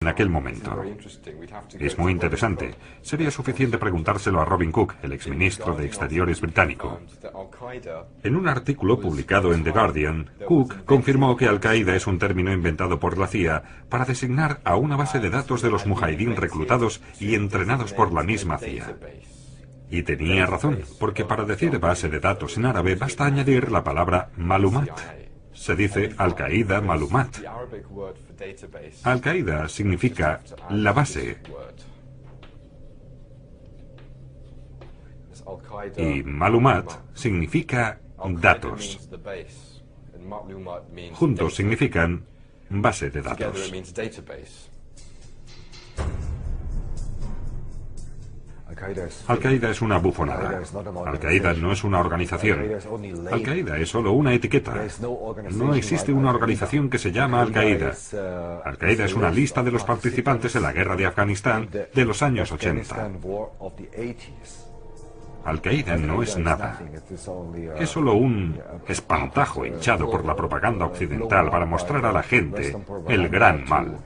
en aquel momento. Es muy interesante. Sería suficiente preguntárselo a Robin Cook, el exministro de Exteriores británico. En un artículo publicado en The Guardian, Cook confirmó que Al-Qaeda es un término inventado por la CIA para designar a una base de datos de los mujahidín reclutados y entrenados por la misma CIA. Y tenía razón, porque para decir base de datos en árabe basta añadir la palabra malumat. Se dice Al-Qaeda Malumat. Al-Qaeda significa la base. Y Malumat significa datos. Juntos significan base de datos. Al-Qaeda es una bufonada. Al-Qaeda no es una organización. Al-Qaeda es solo una etiqueta. No existe una organización que se llama Al-Qaeda. Al-Qaeda es una lista de los participantes en la guerra de Afganistán de los años 80. Al-Qaeda no es nada. Es solo un espantajo hinchado por la propaganda occidental para mostrar a la gente el gran mal.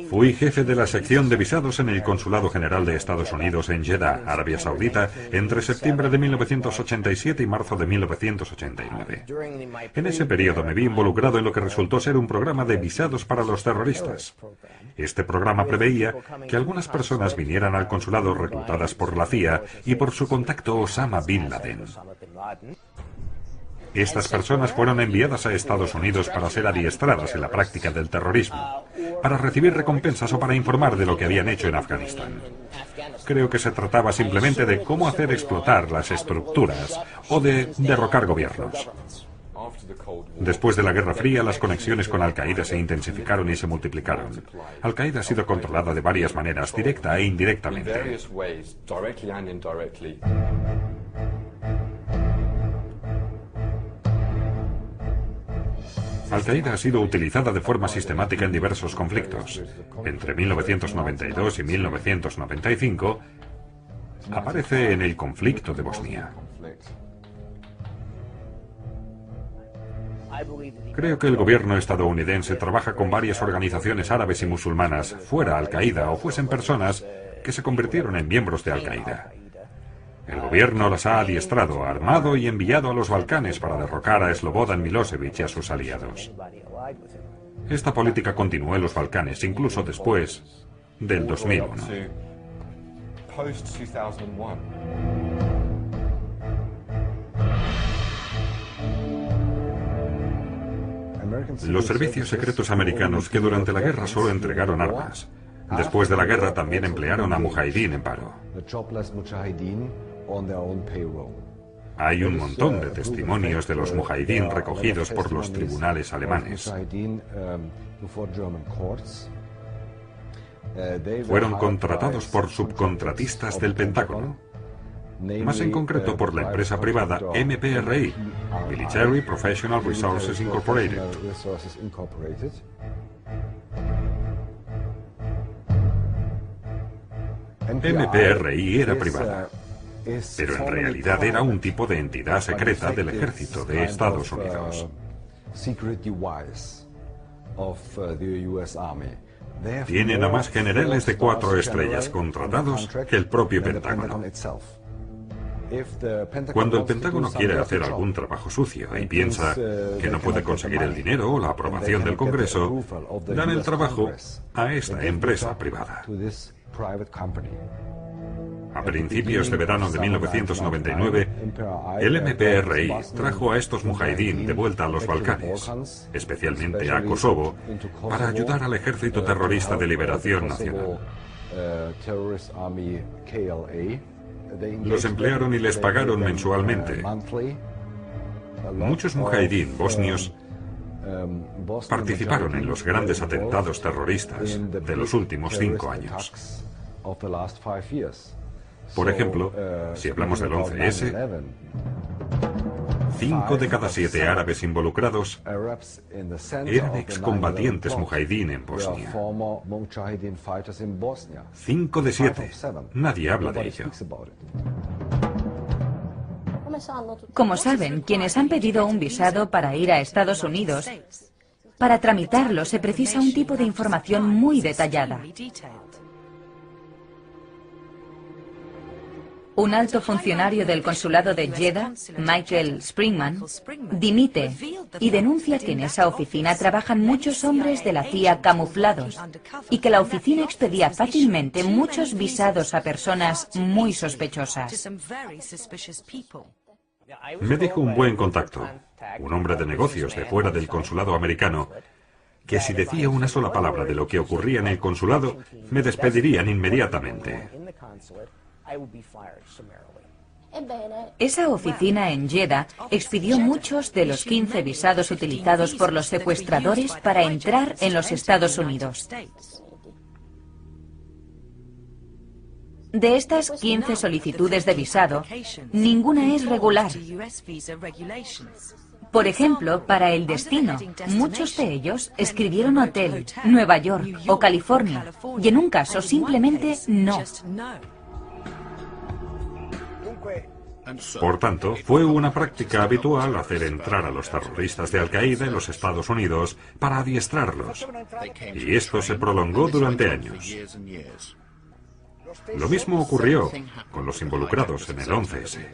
Fui jefe de la sección de visados en el Consulado General de Estados Unidos en Jeddah, Arabia Saudita, entre septiembre de 1987 y marzo de 1989. En ese periodo me vi involucrado en lo que resultó ser un programa de visados para los terroristas. Este programa preveía que algunas personas vinieran al consulado reclutadas por la CIA y por su contacto Osama Bin Laden. Estas personas fueron enviadas a Estados Unidos para ser adiestradas en la práctica del terrorismo, para recibir recompensas o para informar de lo que habían hecho en Afganistán. Creo que se trataba simplemente de cómo hacer explotar las estructuras o de derrocar gobiernos. Después de la Guerra Fría, las conexiones con Al-Qaeda se intensificaron y se multiplicaron. Al-Qaeda ha sido controlada de varias maneras, directa e indirectamente. Al-Qaeda ha sido utilizada de forma sistemática en diversos conflictos. Entre 1992 y 1995, aparece en el conflicto de Bosnia. Creo que el gobierno estadounidense trabaja con varias organizaciones árabes y musulmanas, fuera Al-Qaeda o fuesen personas que se convirtieron en miembros de Al-Qaeda. El gobierno las ha adiestrado, armado y enviado a los Balcanes para derrocar a Slobodan Milosevic y a sus aliados. Esta política continuó en los Balcanes, incluso después del 2001. Los servicios secretos americanos, que durante la guerra solo entregaron armas, después de la guerra también emplearon a mujahidín en paro. Hay un montón de testimonios de los mujahidín recogidos por los tribunales alemanes. Fueron contratados por subcontratistas del Pentágono, más en concreto por la empresa privada MPRI, Military Professional Resources Incorporated. MPRI era privada, pero en realidad era un tipo de entidad secreta del ejército de Estados Unidos. Tienen a más generales de 4 estrellas contratados que el propio Pentágono. Cuando el Pentágono quiere hacer algún trabajo sucio y piensa que no puede conseguir el dinero o la aprobación del Congreso, dan el trabajo a esta empresa privada. A principios de verano de 1999, el MPRI trajo a estos mujahidín de vuelta a los Balcanes, especialmente a Kosovo, para ayudar al Ejército Terrorista de Liberación Nacional. Los emplearon y les pagaron mensualmente. Muchos mujahidín bosnios participaron en los grandes atentados terroristas de los últimos 5 años. Por ejemplo, si hablamos del 11S, 5 de cada 7 árabes involucrados eran excombatientes mujahidín en Bosnia. 5 de 7. Nadie habla de ello. Como saben, quienes han pedido un visado para ir a Estados Unidos, para tramitarlo se precisa un tipo de información muy detallada. Un alto funcionario del consulado de Jeddah, Michael Springman, dimite y denuncia que en esa oficina trabajan muchos hombres de la CIA camuflados y que la oficina expedía fácilmente muchos visados a personas muy sospechosas. Me dijo un buen contacto, un hombre de negocios de fuera del consulado americano, que si decía una sola palabra de lo que ocurría en el consulado, me despedirían inmediatamente. Esa oficina en Jeddah expidió muchos de los 15 visados utilizados por los secuestradores para entrar en los Estados Unidos. De estas 15 solicitudes de visado, ninguna es regular. Por ejemplo, para el destino, muchos de ellos escribieron hotel, Nueva York o California, y en un caso simplemente no. Por tanto, fue una práctica habitual hacer entrar a los terroristas de Al-Qaeda en los Estados Unidos para adiestrarlos. Y esto se prolongó durante años. Lo mismo ocurrió con los involucrados en el 11S.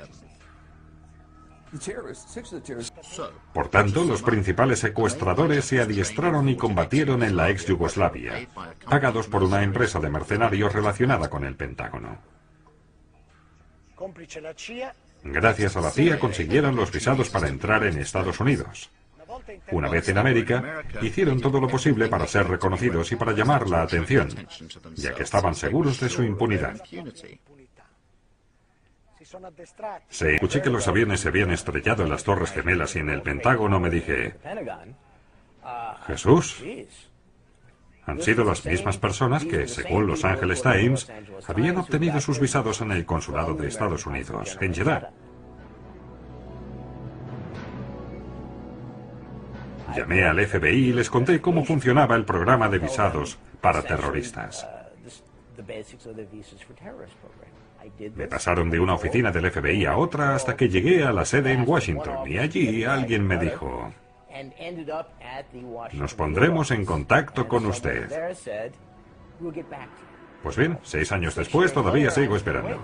Por tanto, los principales secuestradores se adiestraron y combatieron en la ex Yugoslavia, pagados por una empresa de mercenarios relacionada con el Pentágono. Gracias a la CIA consiguieron los visados para entrar en Estados Unidos. Una vez en América, hicieron todo lo posible para ser reconocidos y para llamar la atención, ya que estaban seguros de su impunidad. Escuché que los aviones se habían estrellado en las Torres Gemelas y en el Pentágono. Me dije, Jesús, han sido las mismas personas que, según Los Angeles Times, habían obtenido sus visados en el consulado de Estados Unidos, en Jeddah. Llamé al FBI y les conté cómo funcionaba el programa de visados para terroristas. Me pasaron de una oficina del FBI a otra hasta que llegué a la sede en Washington, y allí alguien me dijo, nos pondremos en contacto con usted. Pues bien, 6 años después todavía sigo esperando.